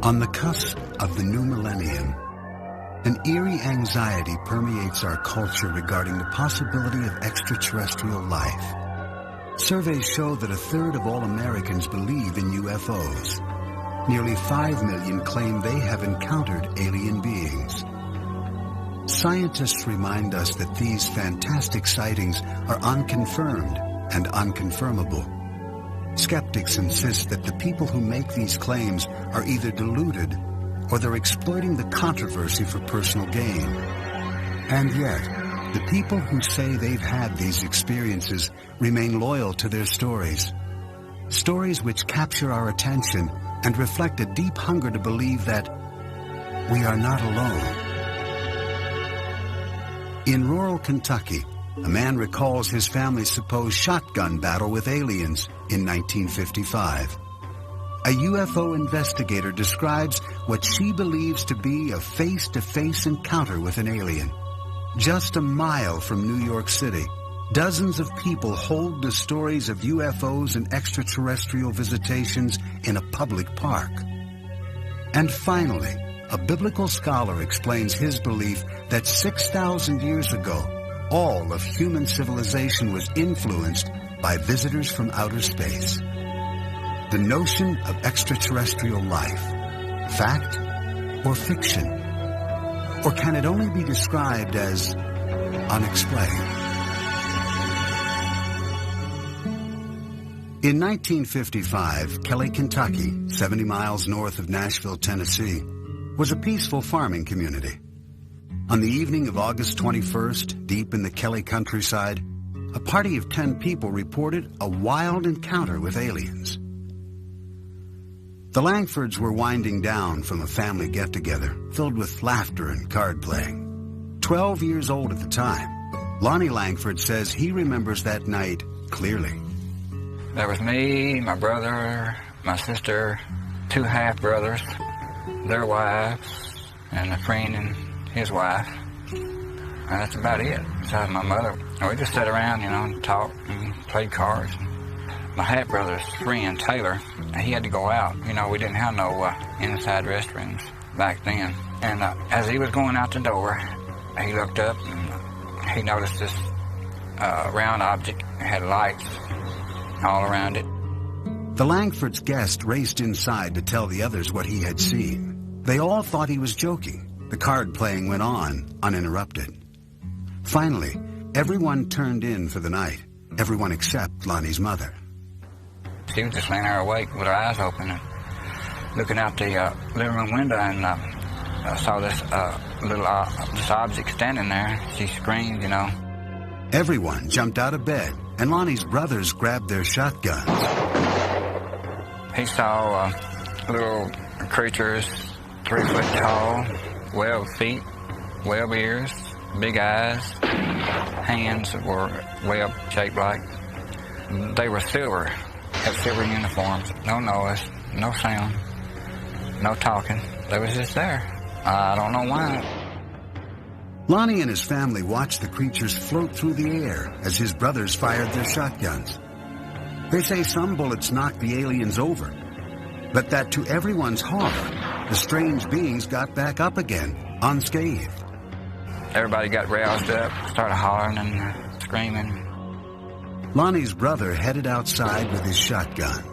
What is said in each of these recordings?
On the cusp of the new millennium, an eerie anxiety permeates our culture regarding the possibility of extraterrestrial life. Surveys show that 1/3 of all Americans believe in UFOs. Nearly 5 million claim they have encountered alien beings. Scientists remind us that these fantastic sightings are unconfirmed and unconfirmable. Skeptics insist that the people who make these claims are either deluded or they're exploiting the controversy for personal gain. And yet, the people who say they've had these experiences remain loyal to their stories. Stories which capture our attention and reflect a deep hunger to believe that we are not alone. In rural Kentucky, a man recalls his family's supposed shotgun battle with aliens in 1955. A UFO investigator describes what she believes to be a face-to-face encounter with an alien. Just a mile from New York City, dozens of people hold the stories of UFOs and extraterrestrial visitations in a public park. And finally, a biblical scholar explains his belief that 6,000 years ago, all of human civilization was influenced by visitors from outer space. The notion of extraterrestrial life, fact or fiction? Or can it only be described as unexplained? In 1955, Kelly, Kentucky, 70 miles north of Nashville, Tennessee, was a peaceful farming community. On the evening of August 21st, deep in the Kelly countryside, a party of 10 people reported a wild encounter with aliens. The Langfords were winding down from a family get-together filled with laughter and card playing. 12 years old at the time, Lonnie Langford says he remembers that night clearly. There was me, my brother, my sister, 2 half-brothers, their wives, and a friend and his wife. And that's about it, besides my mother. And we just sat around, and talked and played cards. My half-brother's friend, Taylor, he had to go out. We didn't have no inside restrooms back then. And as he was going out the door, he looked up and he noticed this round object. It had lights all around it. The Langfords' guest raced inside to tell the others what he had seen. They all thought he was joking. The card playing went on, uninterrupted. Finally, everyone turned in for the night. Everyone except Lonnie's mother. She was just laying there awake with her eyes open and looking out the living room window, and I saw this this object standing there. She screamed, Everyone jumped out of bed, and Lonnie's brothers grabbed their shotguns. He saw little creatures, 3 foot tall, webbed feet, webbed ears, big eyes, hands that were webbed, shaped like. They were silver, had silver uniforms, no noise, no sound, no talking. They was just there. I don't know why. Lonnie and his family watched the creatures float through the air as his brothers fired their shotguns. They say some bullets knocked the aliens over, but that to everyone's horror, the strange beings got back up again, unscathed. Everybody got roused up, started hollering and screaming. Lonnie's brother headed outside with his shotgun.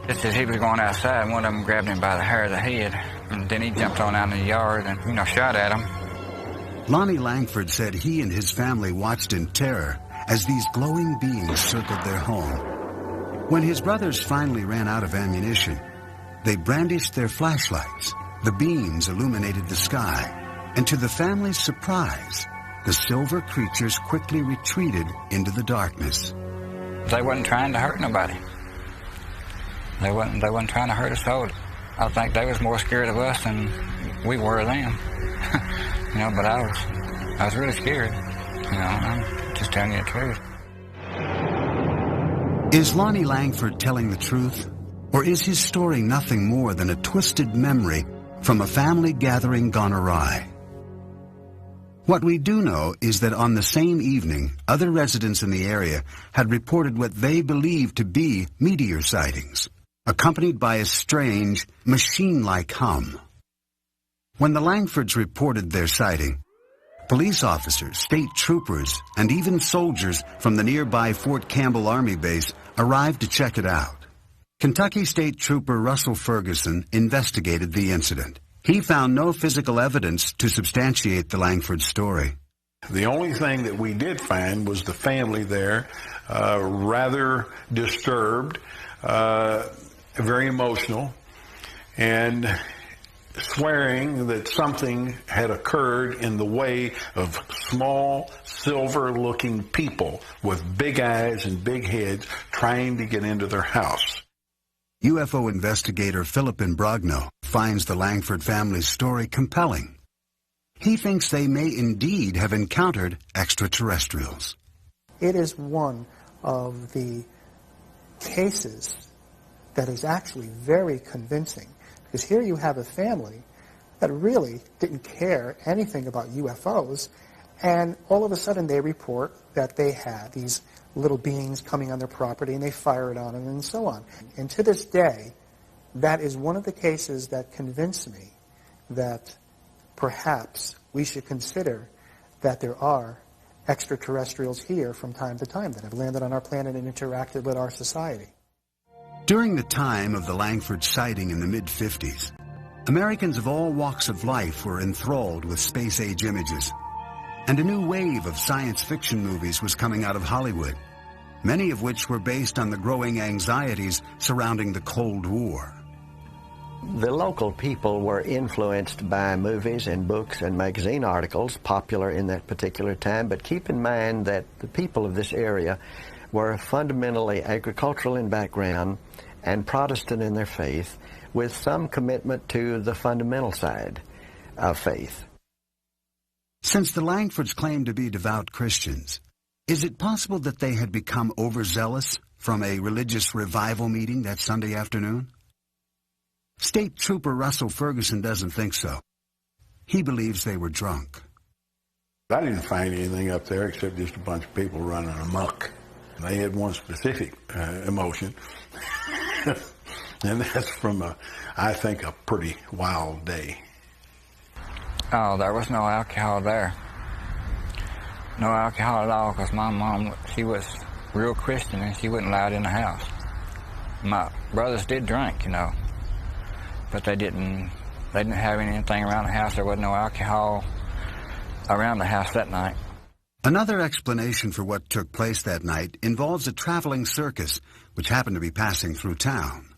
Just as he was going outside, one of them grabbed him by the hair of the head, and then he jumped on out in the yard and, shot at him. Lonnie Langford said he and his family watched in terror as these glowing beings circled their home. When his brothers finally ran out of ammunition, they brandished their flashlights. The beams illuminated the sky, and to the family's surprise, the silver creatures quickly retreated into the darkness. They wasn't trying to hurt nobody. They wasn't trying to hurt us all. I think they was more scared of us than we were of them. But I was really scared. I'm just telling you the truth. Is Lonnie Langford telling the truth? Or is his story nothing more than a twisted memory from a family gathering gone awry? What we do know is that on the same evening, other residents in the area had reported what they believed to be meteor sightings. accompanied by a strange, machine-like hum. When the Langfords reported their sighting, police officers, state troopers, and even soldiers from the nearby Fort Campbell Army Base arrived to check it out. Kentucky State Trooper Russell Ferguson investigated the incident. He found no physical evidence to substantiate the Langford story. The only thing that we did find was the family there, rather disturbed, very emotional, and swearing that something had occurred in the way of small, silver-looking people with big eyes and big heads trying to get into their house. UFO investigator Philip Imbrogno finds the Langford family's story compelling. He thinks they may indeed have encountered extraterrestrials. It is one of the cases that is actually very convincing, because here you have a family that really didn't care anything about UFOs, and all of a sudden they report that they had these little beings coming on their property and they fired on them and so on. And to this day, that is one of the cases that convinced me that perhaps we should consider that there are extraterrestrials here from time to time that have landed on our planet and interacted with our society. During the time of the Langford sighting in the mid-50s, Americans of all walks of life were enthralled with space-age images. And a new wave of science fiction movies was coming out of Hollywood, many of which were based on the growing anxieties surrounding the Cold War. The local people were influenced by movies and books and magazine articles popular in that particular time, but keep in mind that the people of this area were fundamentally agricultural in background and Protestant in their faith, with some commitment to the fundamental side of faith. Since the Langfords claimed to be devout Christians, is it possible that they had become overzealous from a religious revival meeting that Sunday afternoon? State Trooper Russell Ferguson doesn't think so. He believes they were drunk. I didn't find anything up there except just a bunch of people running amok. They had one specific emotion, and that's from, I think, a pretty wild day. Oh, there was no alcohol there. No alcohol at all, because my mom, she was real Christian and she wouldn't allow it in the house. My brothers did drink, you know, but they didn't have anything around the house. There wasn't no alcohol around the house that night. Another explanation for what took place that night involves a traveling circus which happened to be passing through town.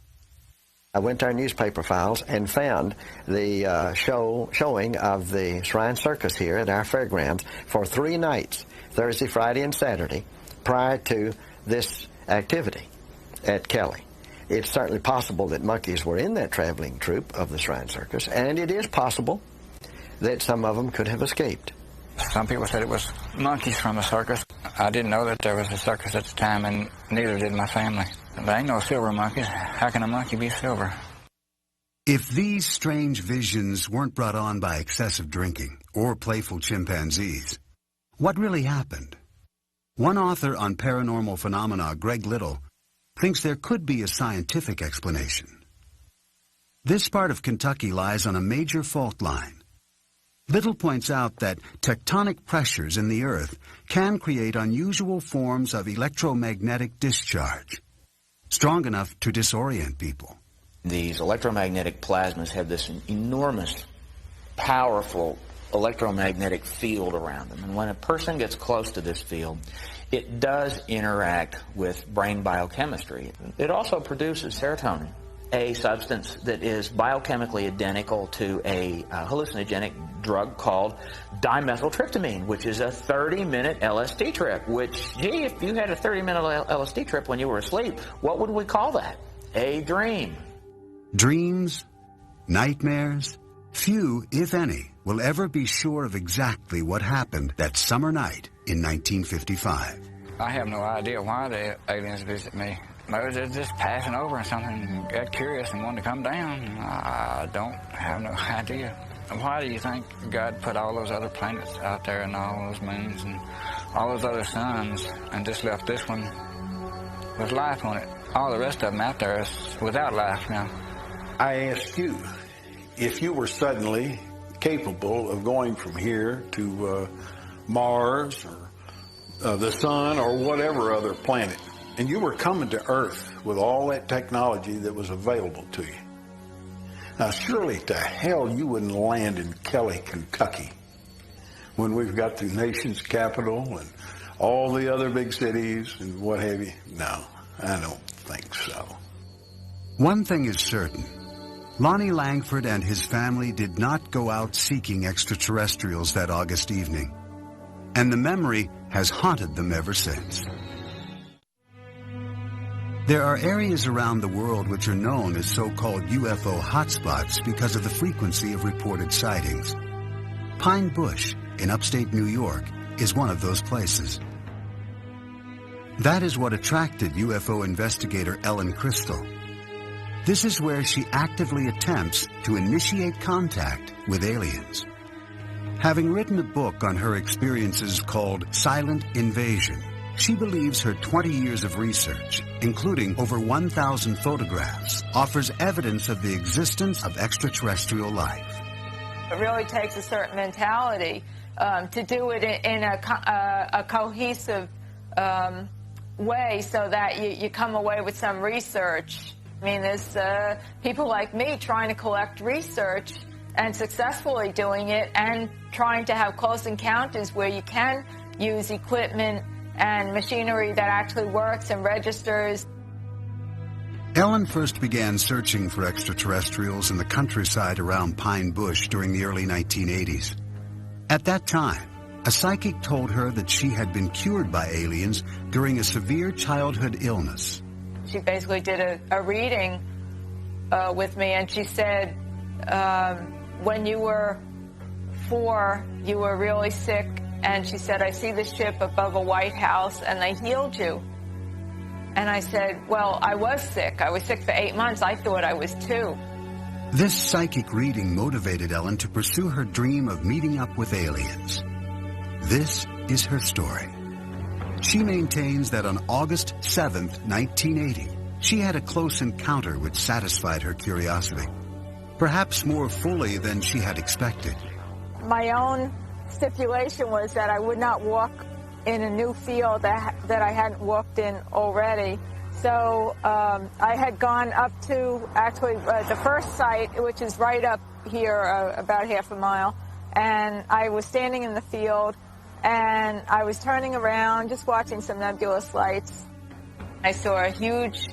I went to our newspaper files and found the showing of the Shrine Circus here at our fairgrounds for 3 nights, Thursday, Friday, and Saturday, prior to this activity at Kelly. It's certainly possible that monkeys were in that traveling troupe of the Shrine Circus, and it is possible that some of them could have escaped. Some people said it was monkeys from the circus. I didn't know that there was a circus at the time, and neither did my family. There ain't no silver monkeys. How can a monkey be silver? If these strange visions weren't brought on by excessive drinking or playful chimpanzees, what really happened? One author on paranormal phenomena, Greg Little, thinks there could be a scientific explanation. This part of Kentucky lies on a major fault line. Little points out that tectonic pressures in the Earth can create unusual forms of electromagnetic discharge, strong enough to disorient people. These electromagnetic plasmas have this enormous, powerful electromagnetic field around them. And when a person gets close to this field, it does interact with brain biochemistry. It also produces serotonin, a substance that is biochemically identical to a hallucinogenic drug called dimethyltryptamine, which is a 30-minute LSD trip, which, gee, if you had a 30-minute LSD trip when you were asleep, what would we call that? A dream. Dreams, nightmares, few, if any, will ever be sure of exactly what happened that summer night in 1955. I have no idea why the aliens visit me. Maybe they're just passing over and something, got curious and wanted to come down. I don't have no idea. Why do you think God put all those other planets out there and all those moons and all those other suns and just left this one with life on it? All the rest of them out there is without life now. I asked you if you were suddenly capable of going from here to Mars or the sun or whatever other planet, and you were coming to Earth with all that technology that was available to you. Now, surely to hell you wouldn't land in Kelly, Kentucky, when we've got the nation's capital and all the other big cities and what have you. No, I don't think so. One thing is certain. Lonnie Langford and his family did not go out seeking extraterrestrials that August evening. And the memory has haunted them ever since. There are areas around the world which are known as so-called UFO hotspots because of the frequency of reported sightings. Pine Bush in upstate New York is one of those places. That is what attracted UFO investigator Ellen Crystal. This is where she actively attempts to initiate contact with aliens. Having written a book on her experiences called Silent Invasion, she believes her 20 years of research, including over 1,000 photographs, offers evidence of the existence of extraterrestrial life. It really takes a certain mentality to do it in a cohesive way so that you come away with some research. I mean, there's people like me trying to collect research and successfully doing it and trying to have close encounters where you can use equipment and machinery that actually works and registers. Ellen first began searching for extraterrestrials in the countryside around Pine Bush during the early 1980s. At that time, a psychic told her that she had been cured by aliens during a severe childhood illness. She basically did a reading with me, and she said, when you were 4, you were really sick, and she said, I see the ship above a White House, and they healed you. And I said, well, I was sick. I was sick for 8 months. I thought I was 2. This psychic reading motivated Ellen to pursue her dream of meeting up with aliens. This is her story. She maintains that on August 7th, 1980, she had a close encounter which satisfied her curiosity, perhaps more fully than she had expected. My own stipulation was that I would not walk in a new field that I hadn't walked in already. So I had gone up to actually the first site, which is right up here, about half a mile, and I was standing in the field, and I was turning around, just watching some nebulous lights. I saw a huge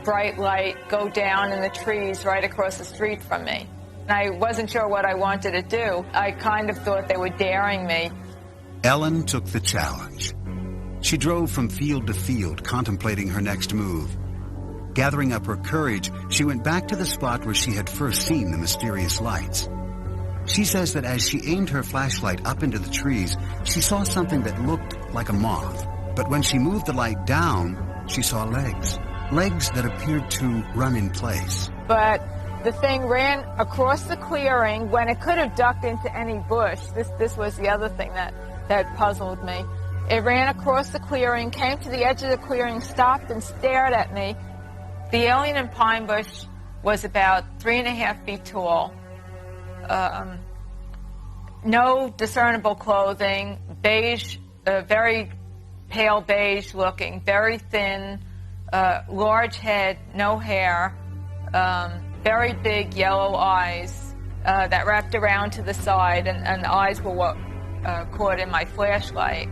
bright light go down in the trees right across the street from me. And I wasn't sure what I wanted to do. I kind of thought they were daring me. Ellen took the challenge. She drove from field to field, contemplating her next move. Gathering up her courage, she went back to the spot where she had first seen the mysterious lights. She says that as she aimed her flashlight up into the trees, she saw something that looked like a moth. But when she moved the light down, she saw legs. Legs that appeared to run in place. But the thing ran across the clearing when it could have ducked into any bush. This was the other thing that puzzled me. It ran across the clearing, came to the edge of the clearing, stopped and stared at me. The alien in Pine Bush was about 3.5 feet tall. No discernible clothing, beige, very pale beige looking, very thin, large head, no hair, very big yellow eyes that wrapped around to the side, and the eyes were what caught in my flashlight.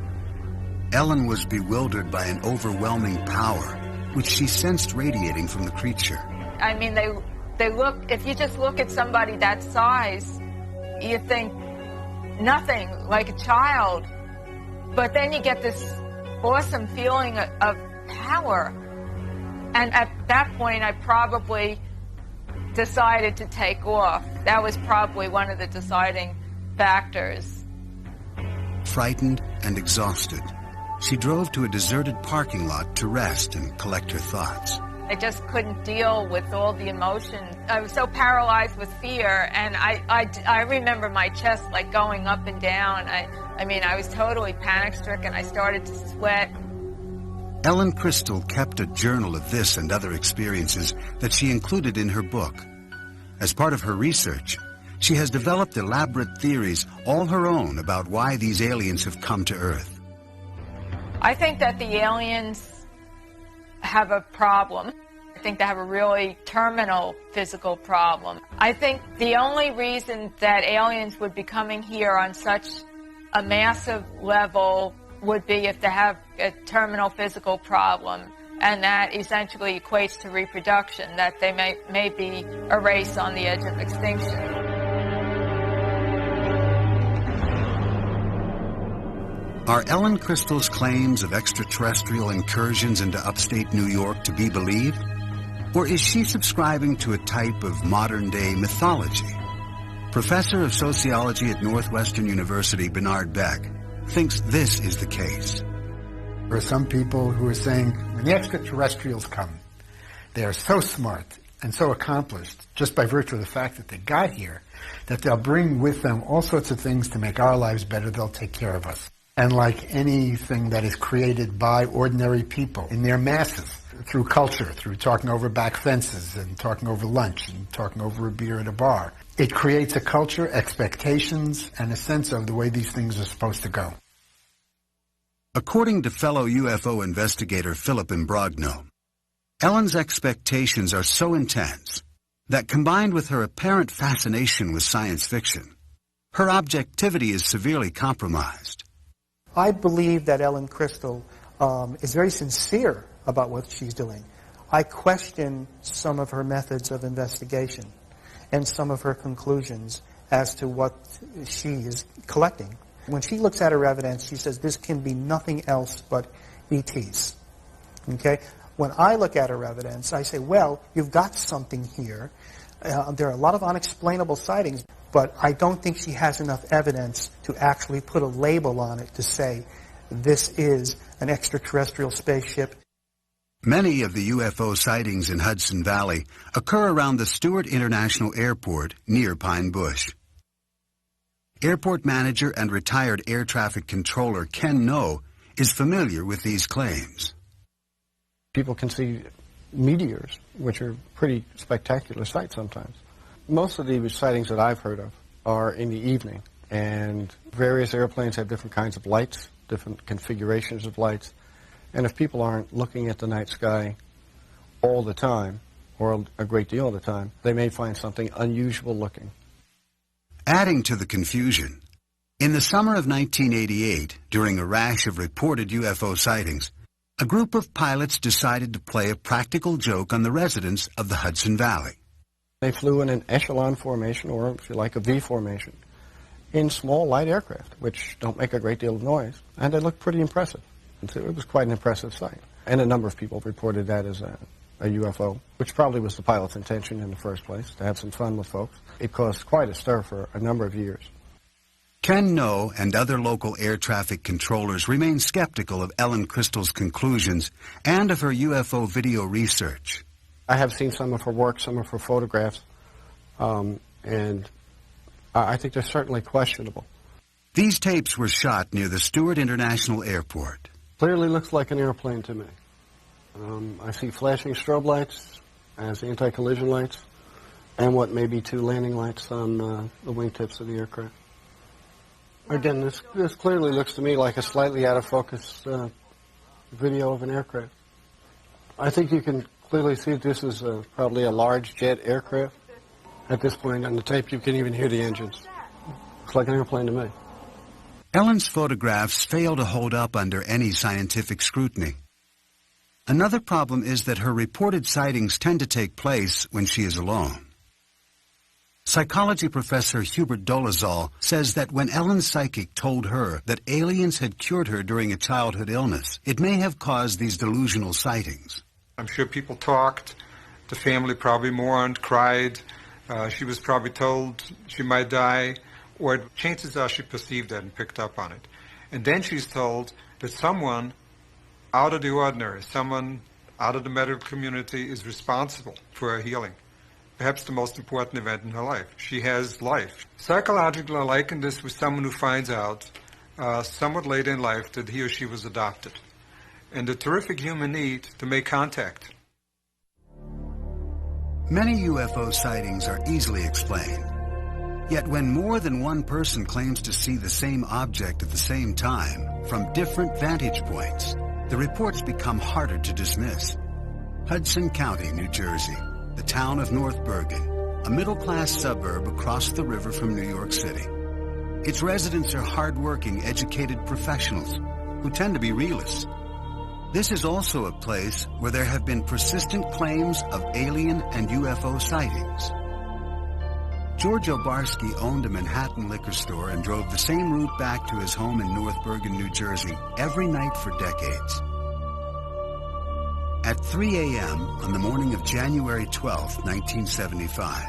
Ellen was bewildered by an overwhelming power, which she sensed radiating from the creature. I mean, they look, if you just look at somebody that size, you think nothing, like a child. But then you get this awesome feeling of power. And at that point, I probably decided to take off. That was probably one of the deciding factors. Frightened and exhausted, she drove to a deserted parking lot to rest and collect her thoughts. I just couldn't deal with all the emotion. I was so paralyzed with fear, and I remember my chest like going up and down. I mean, I was totally panic-stricken. I started to sweat. Ellen Crystal kept a journal of this and other experiences that she included in her book. As part of her research, she has developed elaborate theories all her own about why these aliens have come to Earth. I think that the aliens have a problem. I think they have a really terminal physical problem. I think the only reason that aliens would be coming here on such a massive level would be if they have a terminal physical problem, and that essentially equates to reproduction, that they may be a race on the edge of extinction. Are Ellen Crystal's claims of extraterrestrial incursions into upstate New York to be believed? Or is she subscribing to a type of modern-day mythology? Professor of Sociology at Northwestern University, Bernard Beck, thinks this is the case. There are some people who are saying, when the extraterrestrials come, they are so smart and so accomplished, just by virtue of the fact that they got here, that they'll bring with them all sorts of things to make our lives better. They'll take care of us. And like anything that is created by ordinary people in their masses, through culture, through talking over back fences and talking over lunch and talking over a beer at a bar, it creates a culture, expectations, and a sense of the way these things are supposed to go. According to fellow UFO investigator Philip Imbrogno, Ellen's expectations are so intense that, combined with her apparent fascination with science fiction, her objectivity is severely compromised. I believe that Ellen Crystal is very sincere about what she's doing. I question some of her methods of investigation and some of her conclusions as to what she is collecting. When she looks at her evidence, she says this can be nothing else but ETs. Okay? When I look at her evidence, I say, well, you've got something here. There are a lot of unexplainable sightings, but I don't think she has enough evidence to actually put a label on it to say this is an extraterrestrial spaceship. Many of the UFO sightings in Hudson Valley occur around the Stewart International Airport near Pine Bush. Airport manager and retired air traffic controller Ken No is familiar with these claims. People can see meteors, which are pretty spectacular sights sometimes. Most of the sightings that I've heard of are in the evening, and various airplanes have different kinds of lights, different configurations of lights, and if people aren't looking at the night sky all the time, or a great deal of the time, they may find something unusual looking. Adding to the confusion, in the summer of 1988, during a rash of reported UFO sightings, a group of pilots decided to play a practical joke on the residents of the Hudson Valley. They flew in an echelon formation, or if you like, a V formation, in small light aircraft, which don't make a great deal of noise, and they looked pretty impressive. And so it was quite an impressive sight. And a number of people reported that as a UFO, which probably was the pilot's intention in the first place, to have some fun with folks. It caused quite a stir for a number of years. Ken No and other local air traffic controllers remain skeptical of Ellen Crystal's conclusions and of her UFO video research. I have seen some of her work, some of her photographs, and I think they're certainly questionable. These tapes were shot near the Stewart International Airport. Clearly looks like an airplane to me. I see flashing strobe lights as anti-collision lights, and what may be two landing lights on the wingtips of the aircraft. Again, this clearly looks to me like a slightly out of focus video of an aircraft. I think you can clearly see this is probably a large jet aircraft. At this point on the tape, you can even hear the engines. Looks like an airplane to me. Ellen's photographs fail to hold up under any scientific scrutiny. Another problem is that her reported sightings tend to take place when she is alone. Psychology professor Hubert Dolezal says that when Ellen's psychic told her that aliens had cured her during a childhood illness, it may have caused these delusional sightings. I'm sure people talked. The family probably mourned, cried. She was probably told she might die, or chances are she perceived that and picked up on it. And then she's told that someone out of the ordinary, someone out of the medical community is responsible for her healing. Perhaps the most important event in her life. She has life. Psychologically, I liken this with someone who finds out somewhat late in life that he or she was adopted. and the terrific human need to make contact. Many UFO sightings are easily explained. Yet when more than one person claims to see the same object at the same time from different vantage points, the reports become harder to dismiss. Hudson County, New Jersey, the town of North Bergen, a middle-class suburb across the river from New York City. Its residents are hard-working, educated professionals who tend to be realists. This is also a place where there have been persistent claims of alien and UFO sightings. George Obarski owned a Manhattan liquor store and drove the same route back to his home in North Bergen, New Jersey, every night for decades. At 3 a.m. on the morning of January 12, 1975,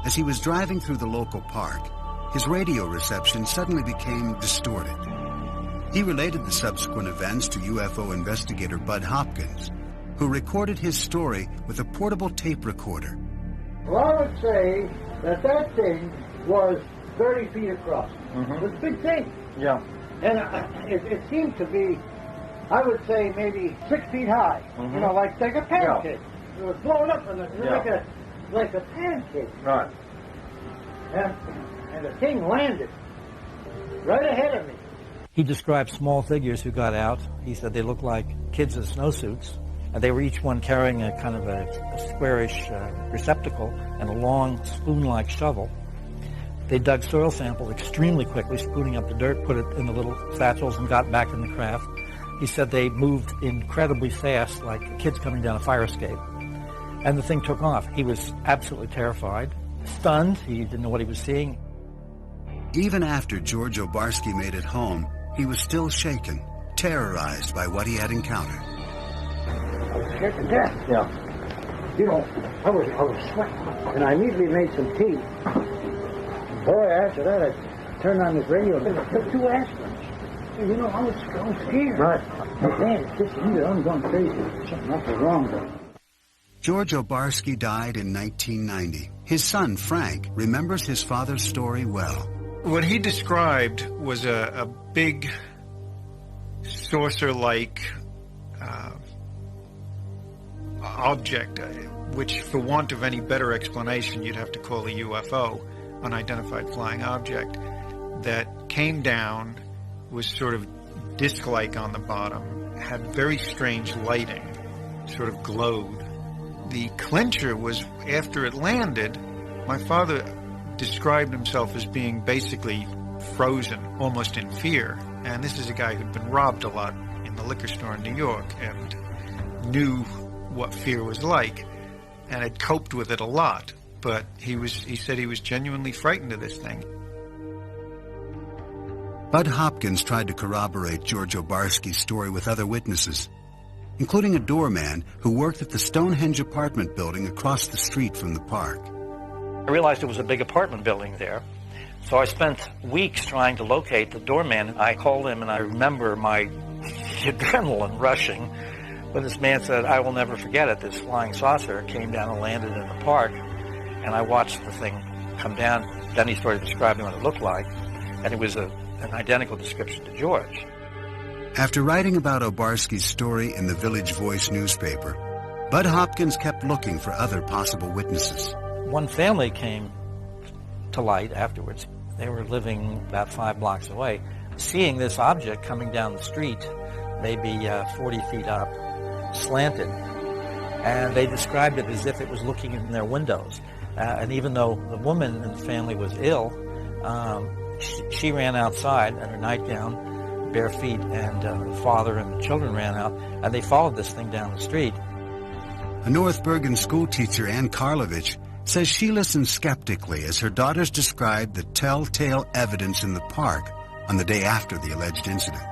as he was driving through the local park, his radio reception suddenly became distorted. He related the subsequent events to UFO investigator Bud Hopkins, who recorded his story with a portable tape recorder. Well, I would say that thing was 30 feet across. Mm-hmm. It was a big thing. Yeah. And it seemed to be, I would say, maybe 6 feet high. Mm-hmm. You know, like a pancake. Yeah. It was blown up and like a pancake. Right. And the thing landed right ahead of me. He described small figures who got out. He said they looked like kids in snowsuits, and they were each one carrying a kind of a squarish receptacle and a long spoon-like shovel. They dug soil samples extremely quickly, spooning up the dirt, put it in the little satchels, and got back in the craft. He said they moved incredibly fast, like kids coming down a fire escape. And the thing took off. He was absolutely terrified, stunned. He didn't know what he was seeing. Even after George Obarski made it home, he was still shaken, terrorized by what he had encountered. I was scared to death. Yeah. You know, I was sweating, and I immediately made some tea. Boy, after that, I turned on this radio and I took 2 aspirins. You know, I was scared. Right. But man, it's just either I'm going crazy or something else is wrong with me. George Obarski died in 1990. His son, Frank, remembers his father's story well. What he described was a big saucer-like object, which, for want of any better explanation, you'd have to call a UFO, unidentified flying object, that came down, was sort of disc-like on the bottom, had very strange lighting, sort of glowed. The clincher was, after it landed, my father described himself as being basically frozen, almost in fear. And this is a guy who'd been robbed a lot in the liquor store in New York and knew what fear was like and had coped with it a lot. But he said he was genuinely frightened of this thing. Bud Hopkins tried to corroborate George Obarski's story with other witnesses, including a doorman who worked at the Stonehenge apartment building across the street from the park. I realized it was a big apartment building there, so I spent weeks trying to locate the doorman. I called him, and I remember my adrenaline rushing when this man said, "I will never forget it. This flying saucer came down and landed in the park," and I watched the thing come down. Then he started describing what it looked like, and it was an identical description to George. After writing about Obarski's story in the Village Voice newspaper, Bud Hopkins kept looking for other possible witnesses. One family came to light afterwards. They were living about 5 blocks away, seeing this object coming down the street, maybe 40 feet up, slanted. And they described it as if it was looking in their windows. And even though the woman in the family was ill, she ran outside in her nightgown, bare feet, and the father and the children ran out, and they followed this thing down the street. A North Bergen schoolteacher, Ann Karlovich, says she listened skeptically as her daughters described the telltale evidence in the park on the day after the alleged incident.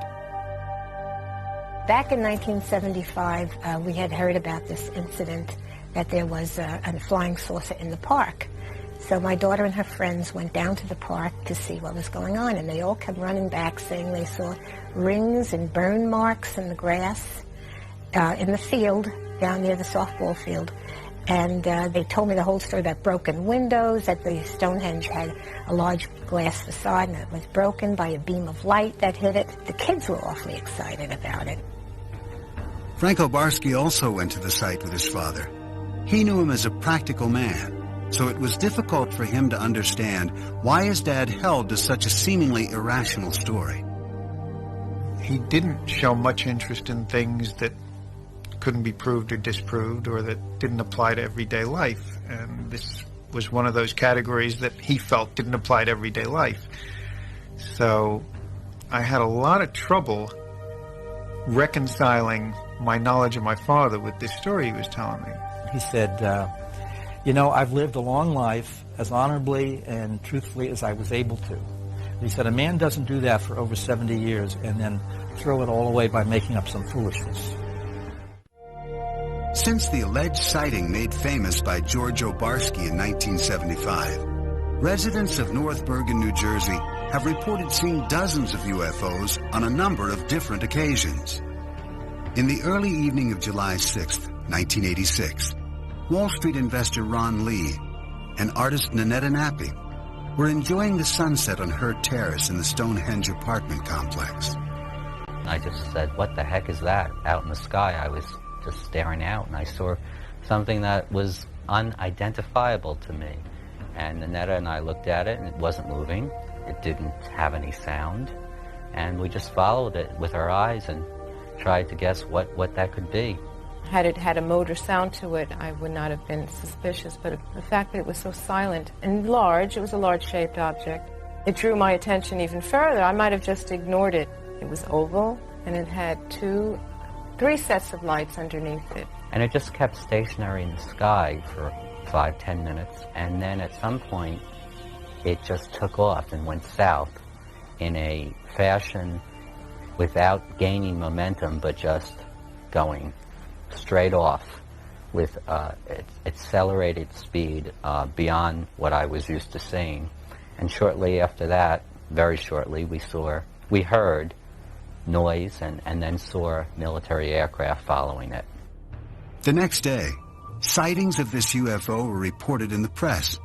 Back in 1975, we had heard about this incident, that there was a flying saucer in the park. So my daughter and her friends went down to the park to see what was going on, and they all kept running back saying they saw rings and burn marks in the grass in the field down near the softball field. And they told me the whole story about broken windows, that the Stonehenge had a large glass facade and it was broken by a beam of light that hit it. The kids were awfully excited about it. Frank Obarski also went to the site with his father. He knew him as a practical man, so it was difficult for him to understand why his dad held to such a seemingly irrational story. He didn't show much interest in things that couldn't be proved or disproved or that didn't apply to everyday life. And this was one of those categories that he felt didn't apply to everyday life. So I had a lot of trouble reconciling my knowledge of my father with this story he was telling me. He said, you know, I've lived a long life as honorably and truthfully as I was able to. He said, a man doesn't do that for over 70 years and then throw it all away by making up some foolishness. Since the alleged sighting made famous by George Obarski in 1975, residents of North Bergen, New Jersey have reported seeing dozens of UFOs on a number of different occasions. In the early evening of July 6, 1986, Wall Street investor Ron Lee and artist Nanetta Nappi were enjoying the sunset on Hurd Terrace in the Stonehenge apartment complex. I just said, what the heck is that? Out in the sky, I was just staring out, and I saw something that was unidentifiable to me. And Nanetta and I looked at it, and it wasn't moving. It didn't have any sound. And we just followed it with our eyes and tried to guess what that could be. Had it had a motor sound to it, I would not have been suspicious, but the fact that it was so silent and large, it was a large-shaped object, it drew my attention even further. I might have just ignored it. It was oval, and it had three sets of lights underneath it. And it just kept stationary in the sky for 5-10 minutes, and then at some point, it just took off and went south in a fashion without gaining momentum, but just going straight off with accelerated speed beyond what I was used to seeing. And shortly after that, very shortly, we heard noise and then saw military aircraft following it. The next day, sightings of this UFO were reported in the press.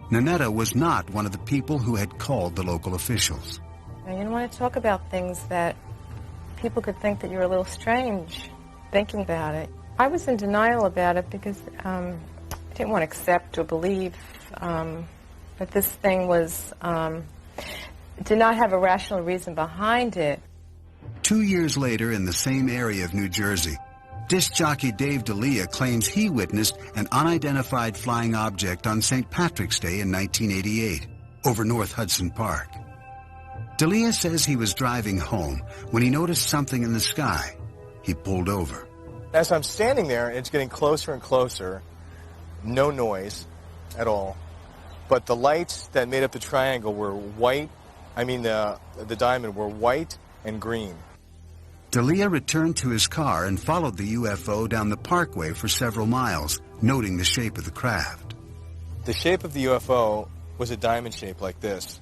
Nanetta was not one of the people who had called the local officials. You don't want to talk about things that people could think that you're a little strange thinking about it. I was in denial about it because I didn't want to accept or believe that this thing did not have a rational reason behind it. 2 years later, in the same area of New Jersey, disc jockey Dave D'Elia claims he witnessed an unidentified flying object on St. Patrick's Day in 1988 over North Hudson Park. D'Elia says he was driving home when he noticed something in the sky. He pulled over. As I'm standing there, it's getting closer and closer. No noise at all. But the lights that made up the triangle were white. The diamond were white and green. D'Elia returned to his car and followed the UFO down the parkway for several miles, noting the shape of the craft. The shape of the UFO was a diamond shape like this.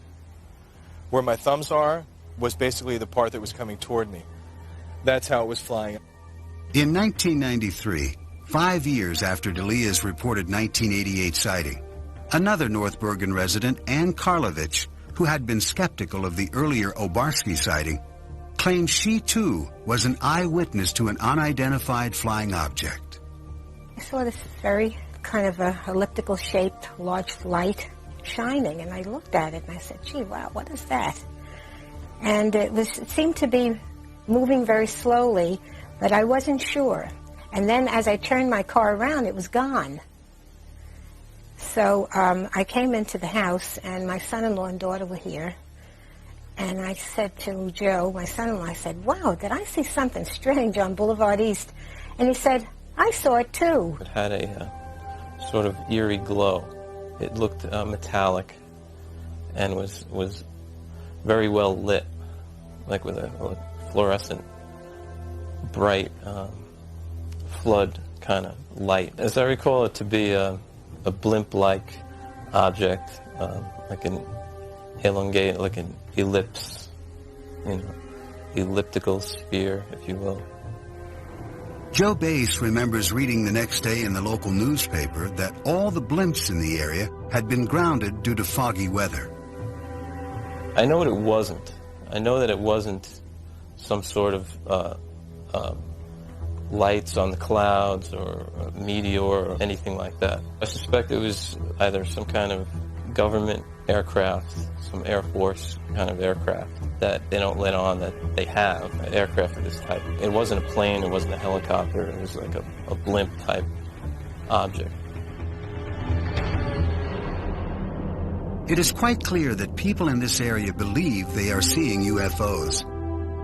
Where my thumbs are was basically the part that was coming toward me. That's how it was flying. In 1993, 5 years after D'Elia's reported 1988 sighting, another North Bergen resident, Ann Karlovich, who had been skeptical of the earlier Obarski sighting, claimed she too was an eyewitness to an unidentified flying object. I saw this very kind of a elliptical shaped large light shining, and I looked at it and I said, gee, wow, what is that? And it seemed to be moving very slowly, but I wasn't sure. And then as I turned my car around, it was gone. So I came into the house, and my son-in-law and daughter were here. And I said to Joe, my son-in-law, I said, wow, did I see something strange on Boulevard East? And he said, I saw it too. It had a sort of eerie glow. It looked metallic and was very well lit, like with a fluorescent, bright flood kind of light. As I recall it to be a blimp-like object, like an elongated, like an ellipse, elliptical sphere, if you will. Joe Bass remembers reading the next day in the local newspaper that all the blimps in the area had been grounded due to foggy weather. I know what it wasn't. I know that it wasn't some sort of lights on the clouds or a meteor or anything like that. I suspect it was either some kind of government aircraft, some Air Force kind of aircraft that they don't let on that they have an aircraft of this type. It wasn't a plane, it wasn't a helicopter, it was like a blimp type object. It is quite clear that people in this area believe they are seeing UFOs.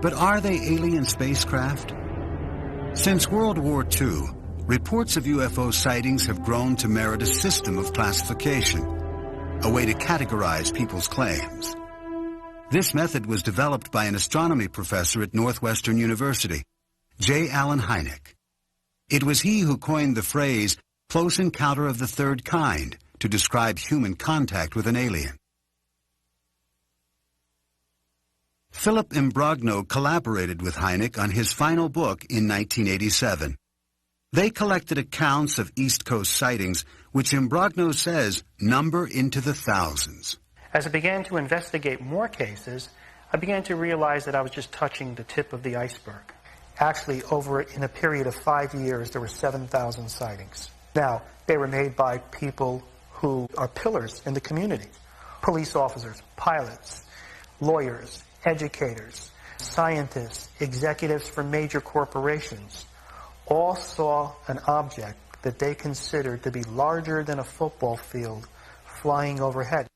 But are they alien spacecraft? Since World War II, reports of UFO sightings have grown to merit a system of classification, a way to categorize people's claims. This method was developed by an astronomy professor at Northwestern University, J. Allen Hynek. It was he who coined the phrase close encounter of the third kind to describe human contact with an alien. Philip Imbrogno collaborated with Hynek on his final book in 1987. They collected accounts of East Coast sightings, which Imbrogno says number into the thousands. As I began to investigate more cases, I began to realize that I was just touching the tip of the iceberg. Actually, in a period of 5 years, there were 7,000 sightings. Now, they were made by people who are pillars in the community. Police officers, pilots, lawyers, educators, scientists, executives for major corporations, all saw an object that they considered to be larger than a football field flying overhead.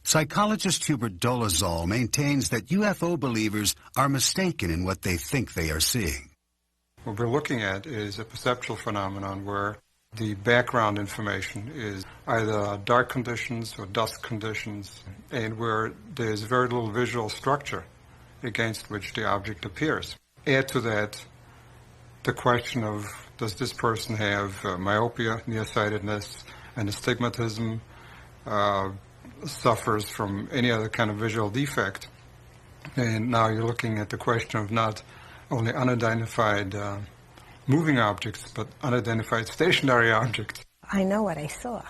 Psychologist Hubert Dolezal maintains that UFO believers are mistaken in what they think they are seeing. What we're looking at is a perceptual phenomenon where the background information is either dark conditions or dusk conditions, and where there's very little visual structure against which the object appears. Add to that the question of, does this person have myopia, nearsightedness, and astigmatism, suffers from any other kind of visual defect? And now you're looking at the question of not only unidentified moving objects, but unidentified stationary objects. I know what I saw.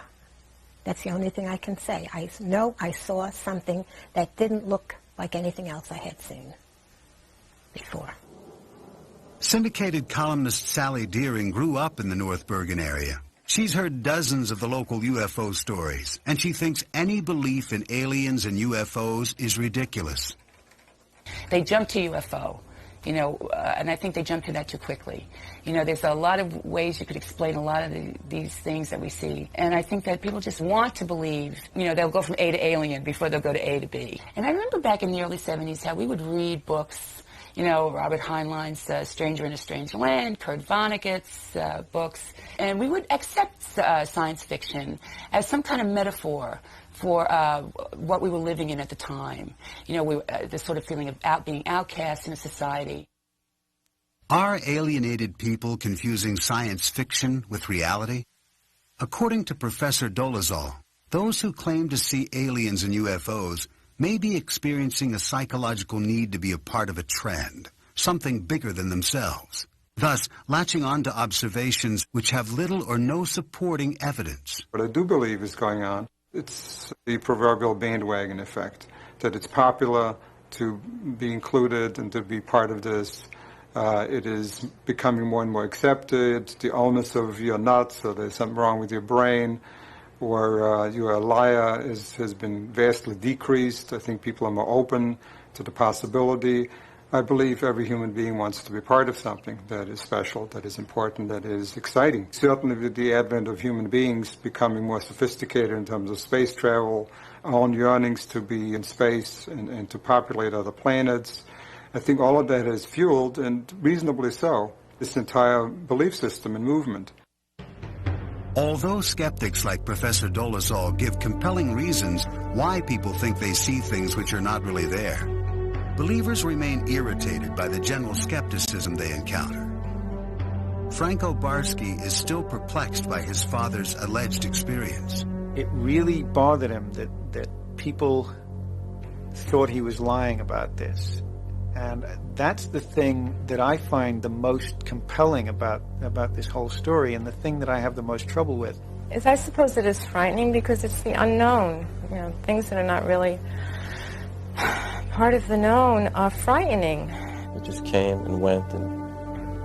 That's the only thing I can say. I know I saw something that didn't look like anything else I had seen before. Syndicated columnist Sally Deering grew up in the North Bergen area. She's heard dozens of the local UFO stories, and she thinks any belief in aliens and UFOs is ridiculous. They jump to UFO. And I think they jump to that too quickly. There's a lot of ways you could explain a lot of these things that we see. And I think that people just want to believe, they'll go from A to alien before they'll go to A to B. And I remember back in the early 70s how we would read books, Robert Heinlein's Stranger in a Strange Land, Kurt Vonnegut's books, and we would accept science fiction as some kind of metaphor for what we were living in at the time. This sort of feeling of being outcast in a society. Are alienated people confusing science fiction with reality? According to Professor Dolezal, those who claim to see aliens and UFOs may be experiencing a psychological need to be a part of a trend, something bigger than themselves, thus latching on to observations which have little or no supporting evidence. What I do believe is going on, it's the proverbial bandwagon effect, that it's popular to be included and to be part of this. It is becoming more and more accepted. The illness of you're nuts, or there's something wrong with your brain, or you're a liar has been vastly decreased. I think people are more open to the possibility. I believe every human being wants to be part of something that is special, that is important, that is exciting. Certainly with the advent of human beings becoming more sophisticated in terms of space travel, our own yearnings to be in space and to populate other planets, I think all of that has fueled, and reasonably so, this entire belief system and movement. Although skeptics like Professor Dolezal give compelling reasons why people think they see things which are not really there, believers remain irritated by the general skepticism they encounter. Franco Barsky is still perplexed by his father's alleged experience. It really bothered him that people thought he was lying about this. And that's the thing that I find the most compelling about this whole story, and the thing that I have the most trouble with. I suppose it is frightening because it's the unknown. Things that are not really part of the known are frightening. It just came and went, and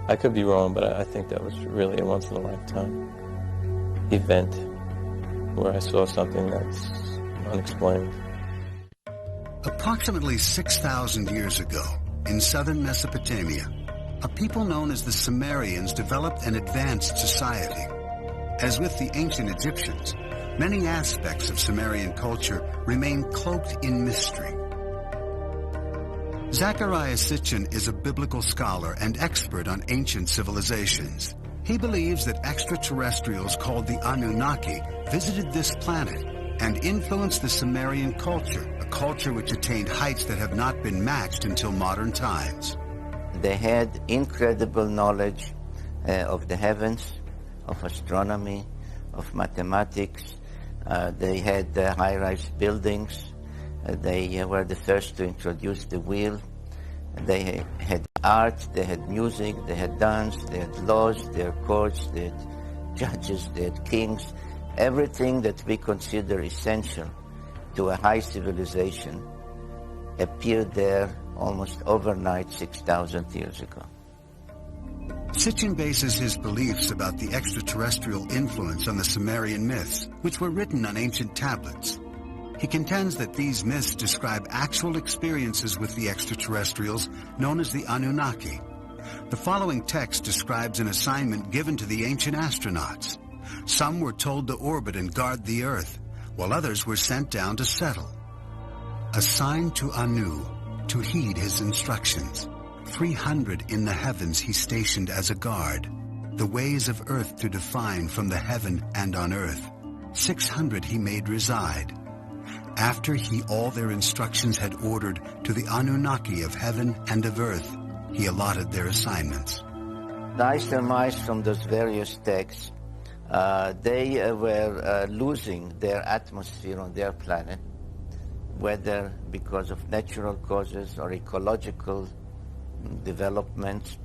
I could be wrong, but I think that was really a once-in-a-lifetime event where I saw something that's unexplained. Approximately 6,000 years ago, in southern Mesopotamia, a people known as the Sumerians developed an advanced society. As with the ancient Egyptians, many aspects of Sumerian culture remain cloaked in mystery. Zecharia Sitchin is a biblical scholar and expert on ancient civilizations. He believes that extraterrestrials called the Anunnaki visited this planet and influenced the Sumerian culture, a culture which attained heights that have not been matched until modern times. They had incredible knowledge of the heavens, of astronomy, of mathematics. They had high-rise buildings. They were the first to introduce the wheel. They had art, they had music, they had dance, they had laws, they had courts, they had judges, they had kings. Everything that we consider essential to a high civilization appeared there almost overnight 6,000 years ago. Sitchin bases his beliefs about the extraterrestrial influence on the Sumerian myths, which were written on ancient tablets. He contends that these myths describe actual experiences with the extraterrestrials known as the Anunnaki. The following text describes an assignment given to the ancient astronauts. Some were told to orbit and guard the Earth, while others were sent down to settle. Assigned to Anu, to heed his instructions. 300 in the heavens he stationed as a guard, the ways of earth to define from the heaven and on earth. 600 he made reside. After he all their instructions had ordered to the Anunnaki of heaven and of earth, he allotted their assignments. I surmise from those various texts, they were losing their atmosphere on their planet, whether because of natural causes or ecological developments.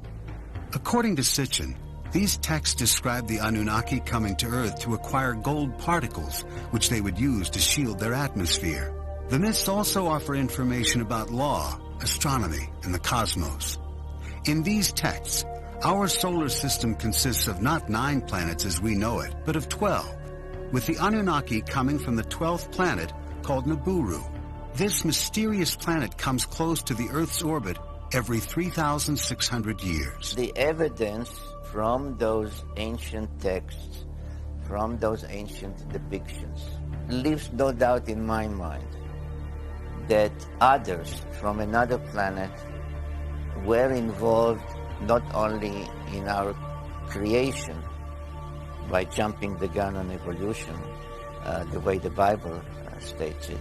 According to Sitchin, these texts describe the Anunnaki coming to Earth to acquire gold particles, which they would use to shield their atmosphere. The myths also offer information about law, astronomy, and the cosmos. In these texts, our solar system consists of not 9 planets as we know it, but of 12, with the Anunnaki coming from the 12th planet called Nibiru. This mysterious planet comes close to the Earth's orbit every 3,600 years. The evidence from those ancient texts, from those ancient depictions, leaves no doubt in my mind that others from another planet were involved not only in our creation by jumping the gun on evolution, the way the Bible states it,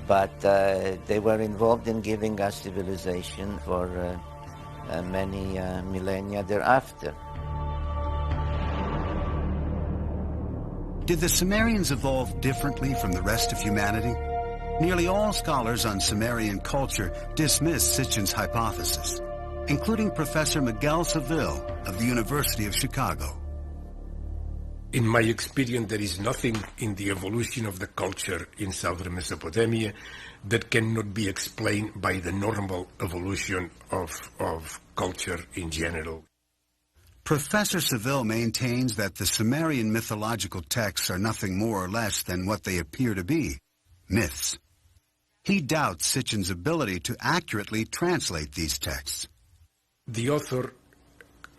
but they were involved in giving us civilization for many millennia thereafter. Did the Sumerians evolve differently from the rest of humanity? Nearly all scholars on Sumerian culture dismiss Sitchin's hypothesis, including Professor Miguel Seville of the University of Chicago. In my experience, there is nothing in the evolution of the culture in southern Mesopotamia that cannot be explained by the normal evolution of culture in general. Professor Seville maintains that the Sumerian mythological texts are nothing more or less than what they appear to be, myths. He doubts Sitchin's ability to accurately translate these texts. The author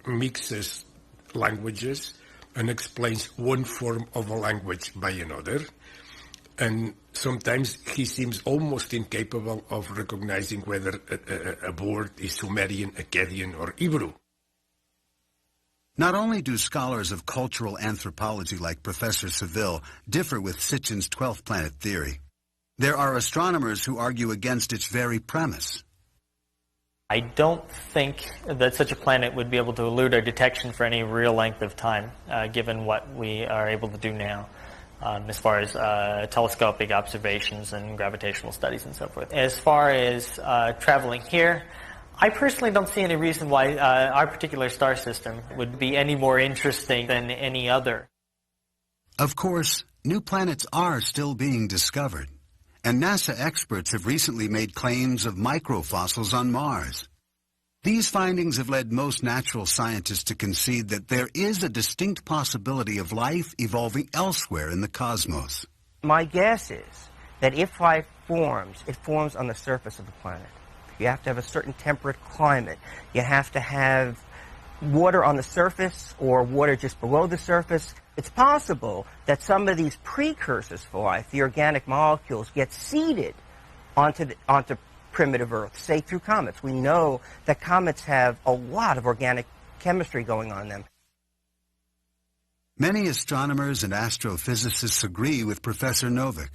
mixes languages and explains one form of a language by another, and sometimes he seems almost incapable of recognizing whether a word is Sumerian, Akkadian, or Hebrew. Not only do scholars of cultural anthropology like Professor Seville differ with Sitchin's 12th planet theory, there are astronomers who argue against its very premise. I don't think that such a planet would be able to elude our detection for any real length of time, given what we are able to do now, as far as telescopic observations and gravitational studies and so forth. As far as traveling here, I personally don't see any reason why our particular star system would be any more interesting than any other. Of course, new planets are still being discovered, and NASA experts have recently made claims of microfossils on Mars. These findings have led most natural scientists to concede that there is a distinct possibility of life evolving elsewhere in the cosmos. My guess is that if life forms, it forms on the surface of the planet. You have to have a certain temperate climate. You have to have water on the surface or water just below the surface. It's possible that some of these precursors for life, the organic molecules, get seeded onto primitive Earth, say through comets. We know that comets have a lot of organic chemistry going on them. Many astronomers and astrophysicists agree with Professor Novick.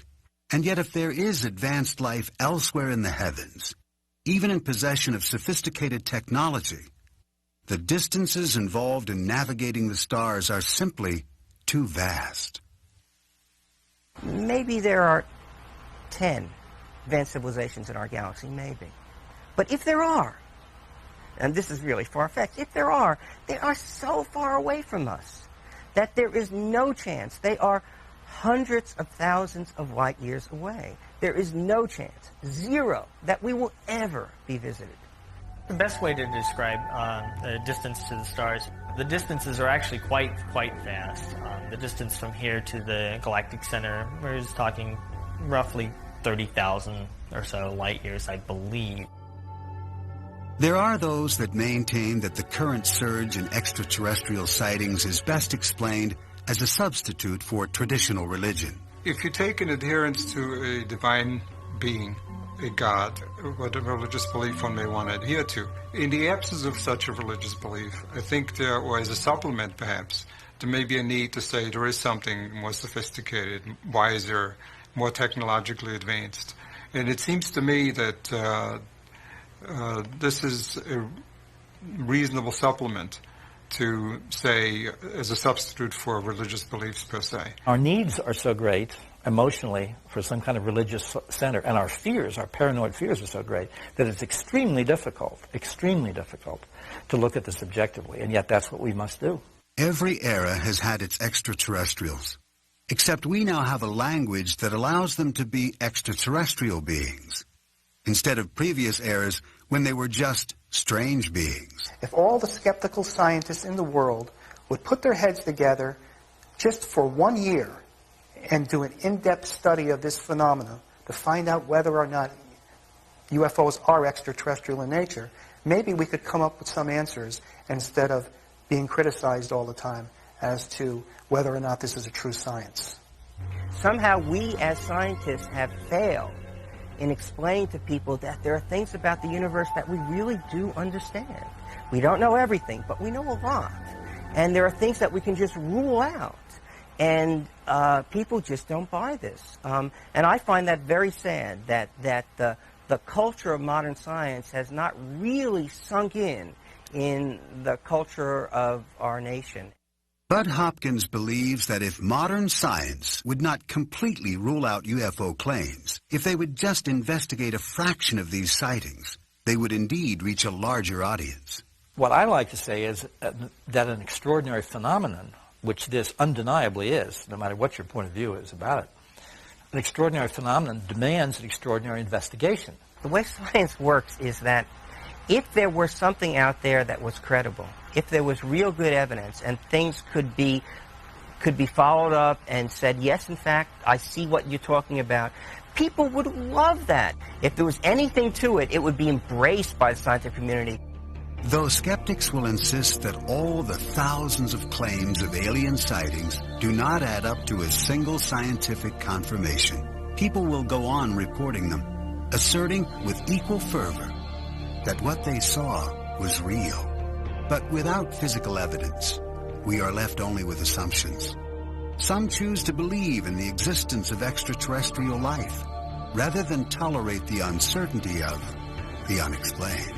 And yet if there is advanced life elsewhere in the heavens, even in possession of sophisticated technology, the distances involved in navigating the stars are simply too vast. Maybe there are 10 advanced civilizations in our galaxy, maybe. But if there are, and this is really far-fetched, if there are, they are so far away from us that there is no chance. They are hundreds of thousands of light years away. There is no chance, zero, that we will ever be visited. The best way to describe the distance to the stars, the distances are actually quite vast. The distance from here to the galactic center, we're just talking roughly 30,000 or so light years, I believe. There are those that maintain that the current surge in extraterrestrial sightings is best explained as a substitute for traditional religion. If you take an adherence to a divine being, a god, what a religious belief one may want to adhere to, in the absence of such a religious belief, I think there, or as a supplement perhaps, there may be a need to say there is something more sophisticated, wiser, more technologically advanced. And it seems to me that this is a reasonable supplement to say as a substitute for religious beliefs per se. Our needs are so great emotionally for some kind of religious center, and our fears, our paranoid fears are so great that it's extremely difficult to look at this objectively, and yet that's what we must do. Every era has had its extraterrestrials, except we now have a language that allows them to be extraterrestrial beings, instead of previous eras when they were just strange beings. If all the skeptical scientists in the world would put their heads together just for 1 year and do an in-depth study of this phenomena to find out whether or not UFOs are extraterrestrial in nature, maybe we could come up with some answers instead of being criticized all the time as to whether or not this is a true science. Somehow we as scientists have failed in explaining to people that there are things about the universe that we really do understand. We don't know everything, but we know a lot. And there are things that we can just rule out. And people just don't buy this. And I find that very sad, that the culture of modern science has not really sunk in the culture of our nation. Bud Hopkins believes that if modern science would not completely rule out UFO claims, if they would just investigate a fraction of these sightings, they would indeed reach a larger audience. What I like to say is that an extraordinary phenomenon, which this undeniably is, no matter what your point of view is about it, an extraordinary phenomenon demands an extraordinary investigation. The way science works is that if there were something out there that was credible, if there was real good evidence and things could be followed up and said, yes, in fact, I see what you're talking about, people would love that. If there was anything to it, it would be embraced by the scientific community. Though skeptics will insist that all the thousands of claims of alien sightings do not add up to a single scientific confirmation, people will go on reporting them, asserting with equal fervor that what they saw was real. But without physical evidence, we are left only with assumptions. Some choose to believe in the existence of extraterrestrial life, rather than tolerate the uncertainty of the unexplained.